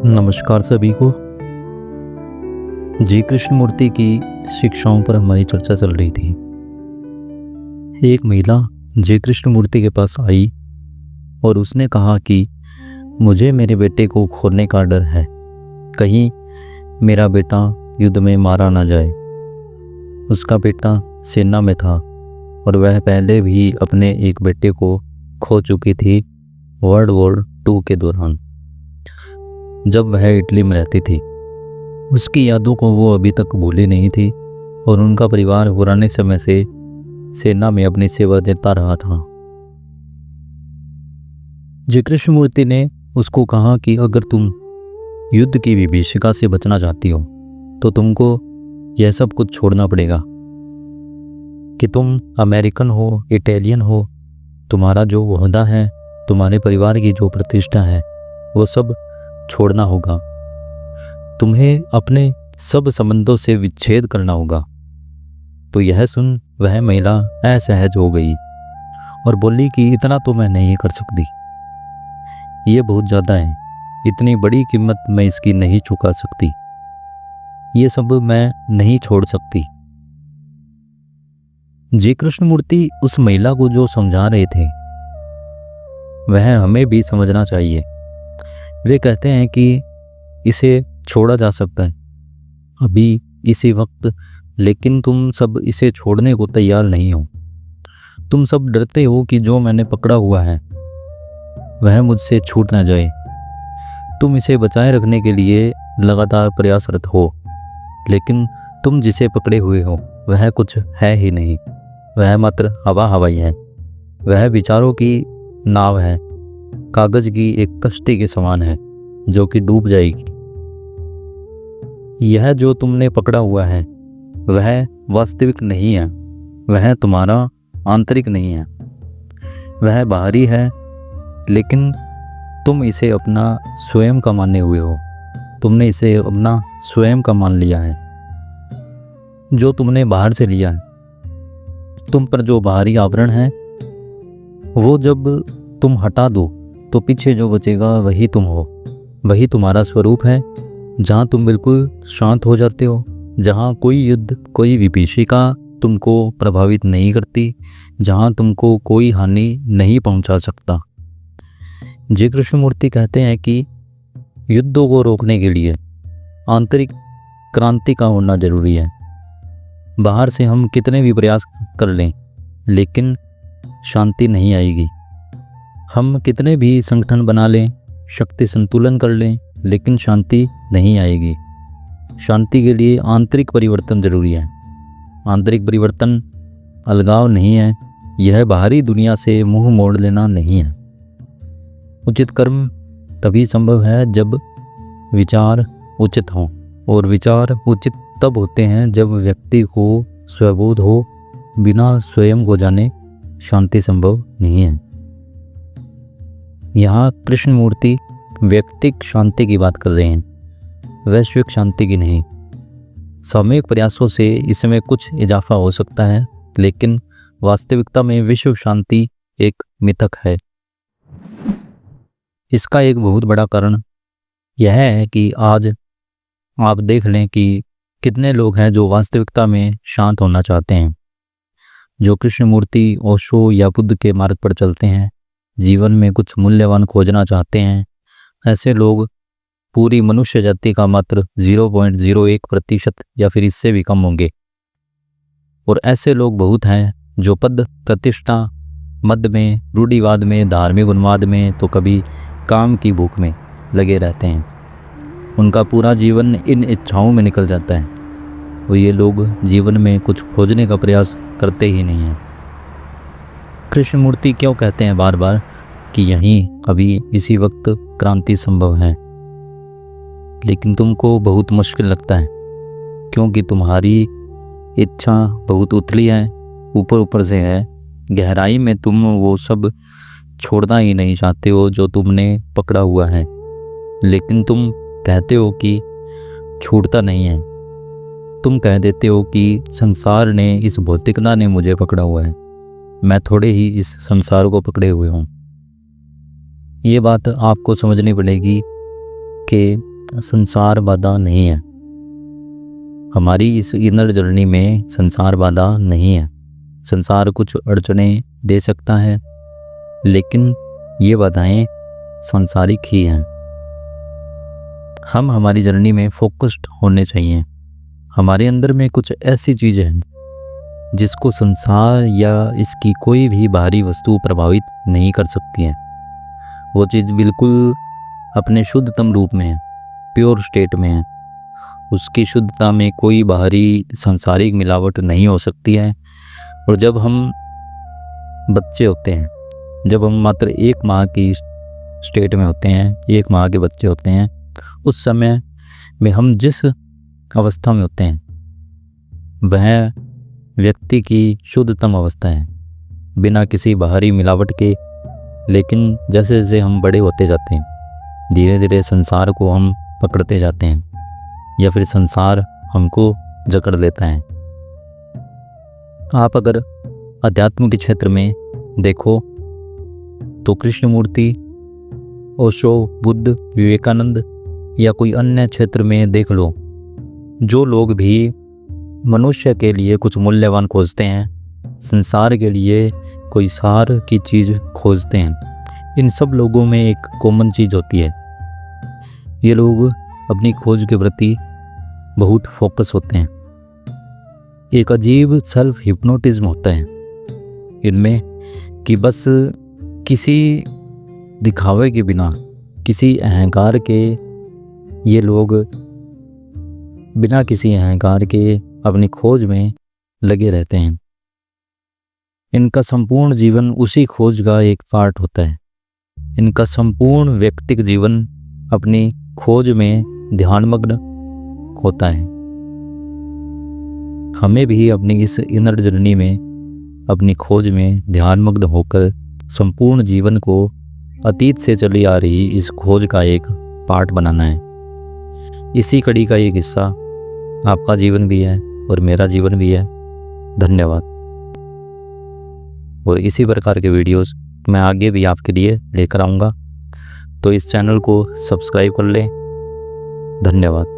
नमस्कार सभी को। जी कृष्णमूर्ति की शिक्षाओं पर हमारी चर्चा चल रही थी। एक महिला जी कृष्णमूर्ति के पास आई और उसने कहा कि मुझे मेरे बेटे को खोने का डर है, कहीं मेरा बेटा युद्ध में मारा ना जाए। उसका बेटा सेना में था और वह पहले भी अपने एक बेटे को खो चुकी थी वर्ल्ड वॉर 2 के दौरान, जब वह इटली में रहती थी। उसकी यादों को वो अभी तक भूली नहीं थी और उनका परिवार पुराने समय से सेना में अपनी सेवा देता रहा था। जी कृष्णमूर्ति ने उसको कहा कि अगर तुम युद्ध की विभीषिका से बचना चाहती हो तो तुमको यह सब कुछ छोड़ना पड़ेगा। कि तुम अमेरिकन हो, इटालियन हो, तुम्हारा जो ओहदा है, तुम्हारे परिवार की जो प्रतिष्ठा है, वो सब छोड़ना होगा। तुम्हें अपने सब संबंधों से विच्छेद करना होगा। तो यह सुन वह महिला असहज हो गई और बोली कि इतना तो मैं नहीं कर सकती, ये बहुत ज़्यादा है, इतनी बड़ी कीमत मैं इसकी नहीं चुका सकती, ये सब मैं नहीं छोड़ सकती। जी कृष्णमूर्ति उस महिला को जो समझा रहे थे वह हमें भी समझना चाहिए। वे कहते हैं कि इसे छोड़ा जा सकता है अभी इसी वक्त, लेकिन तुम सब इसे छोड़ने को तैयार नहीं हो। तुम सब डरते हो कि जो मैंने पकड़ा हुआ है वह मुझसे छूट ना जाए। तुम इसे बचाए रखने के लिए लगातार प्रयासरत हो, लेकिन तुम जिसे पकड़े हुए हो वह कुछ है ही नहीं, वह मात्र हवा हवाई है। वह विचारों की नाव है, कागज की एक कश्ती के समान है जो कि डूब जाएगी। यह जो तुमने पकड़ा हुआ है वह वास्तविक नहीं है, वह तुम्हारा आंतरिक नहीं है, वह बाहरी है, लेकिन तुम इसे अपना स्वयं का माने हुए हो। तुमने इसे अपना स्वयं का मान लिया है, जो तुमने बाहर से लिया है। तुम पर जो बाहरी आवरण है वो जब तुम हटा दो तो पीछे जो बचेगा वही तुम हो, वही तुम्हारा स्वरूप है। जहाँ तुम बिल्कुल शांत हो जाते हो, जहाँ कोई युद्ध, कोई विभीषिका तुमको प्रभावित नहीं करती, जहाँ तुमको कोई हानि नहीं पहुँचा सकता। जी कृष्णमूर्ति कहते हैं कि युद्धों को रोकने के लिए आंतरिक क्रांति का होना जरूरी है। बाहर से हम कितने भी प्रयास कर लें लेकिन शांति नहीं आएगी। हम कितने भी संगठन बना लें, शक्ति संतुलन कर लें, लेकिन शांति नहीं आएगी। शांति के लिए आंतरिक परिवर्तन जरूरी है। आंतरिक परिवर्तन अलगाव नहीं है, यह बाहरी दुनिया से मुंह मोड़ लेना नहीं है। उचित कर्म तभी संभव है जब विचार उचित हों, और विचार उचित तब होते हैं जब व्यक्ति को स्वबोध हो। बिना स्वयं को जाने शांति संभव नहीं है। यहाँ कृष्णमूर्ति व्यक्तिक शांति की बात कर रहे हैं, वैश्विक शांति की नहीं। सामूहिक प्रयासों से इसमें कुछ इजाफा हो सकता है, लेकिन वास्तविकता में विश्व शांति एक मिथक है। इसका एक बहुत बड़ा कारण यह है कि आज आप देख लें कि कितने लोग हैं जो वास्तविकता में शांत होना चाहते हैं, जो कृष्णमूर्ति, ओशो या बुद्ध के मार्ग पर चलते हैं, जीवन में कुछ मूल्यवान खोजना चाहते हैं। ऐसे लोग पूरी मनुष्य जाति का मात्र 0.01% या फिर इससे भी कम होंगे। और ऐसे लोग बहुत हैं जो पद, प्रतिष्ठा, मद में, रूढ़िवाद में, धार्मिक उन्माद में, तो कभी काम की भूख में लगे रहते हैं। उनका पूरा जीवन इन इच्छाओं में निकल जाता है और ये लोग जीवन में कुछ खोजने का प्रयास करते ही नहीं हैं। कृष्णमूर्ति क्यों कहते हैं बार बार कि यहीं अभी इसी वक्त क्रांति संभव है, लेकिन तुमको बहुत मुश्किल लगता है क्योंकि तुम्हारी इच्छा बहुत उथली है, ऊपर ऊपर से है। गहराई में तुम वो सब छोड़ना ही नहीं चाहते हो जो तुमने पकड़ा हुआ है, लेकिन तुम कहते हो कि छूटता नहीं है। तुम कह देते हो कि संसार ने, इस भौतिकता ने मुझे पकड़ा हुआ है, मैं थोड़े ही इस संसार को पकड़े हुए हूँ। ये बात आपको समझनी पड़ेगी कि संसार बाधा नहीं है। हमारी इस इनर जर्नी में संसार बाधा नहीं है। संसार कुछ अड़चनें दे सकता है, लेकिन ये बाधाएं सांसारिक ही हैं। हम हमारी जर्नी में फोकस्ड होने चाहिए। हमारे अंदर में कुछ ऐसी चीज़ें हैं जिसको संसार या इसकी कोई भी बाहरी वस्तु प्रभावित नहीं कर सकती है। वो चीज़ बिल्कुल अपने शुद्धतम रूप में है, प्योर स्टेट में है। उसकी शुद्धता में कोई बाहरी सांसारिक मिलावट नहीं हो सकती है। और जब हम बच्चे होते हैं, जब हम मात्र 1 माह की स्टेट में होते हैं, 1 माह के बच्चे होते हैं, उस समय में हम जिस अवस्था में होते हैं वह व्यक्ति की शुद्धतम अवस्था है, बिना किसी बाहरी मिलावट के। लेकिन जैसे जैसे हम बड़े होते जाते हैं, धीरे धीरे संसार को हम पकड़ते जाते हैं या फिर संसार हमको जकड़ लेता है। आप अगर अध्यात्म के क्षेत्र में देखो तो कृष्णमूर्ति, ओशो, बुद्ध, विवेकानंद या कोई अन्य क्षेत्र में देख लो, जो लोग भी मनुष्य के लिए कुछ मूल्यवान खोजते हैं, संसार के लिए कोई सार की चीज़ खोजते हैं, इन सब लोगों में एक कॉमन चीज़ होती है। ये लोग अपनी खोज के प्रति बहुत फोकस होते हैं। एक अजीब सेल्फ हिप्नोटिज्म होता है इनमें कि बस किसी दिखावे के बिना, किसी अहंकार के, ये लोग बिना किसी अहंकार के अपनी खोज में लगे रहते हैं। इनका संपूर्ण जीवन उसी खोज का एक पार्ट होता है। इनका संपूर्ण व्यक्तिगत जीवन अपनी खोज में ध्यानमग्न होता है। हमें भी अपनी इस इनर जर्नी में, अपनी खोज में ध्यानमग्न होकर संपूर्ण जीवन को अतीत से चली आ रही इस खोज का एक पार्ट बनाना है। इसी कड़ी का एक हिस्सा आपका जीवन भी है और मेरा जीवन भी है। धन्यवाद। और इसी प्रकार के वीडियोस मैं आगे भी आपके लिए लेकर आऊँगा, तो इस चैनल को सब्सक्राइब कर लें। धन्यवाद।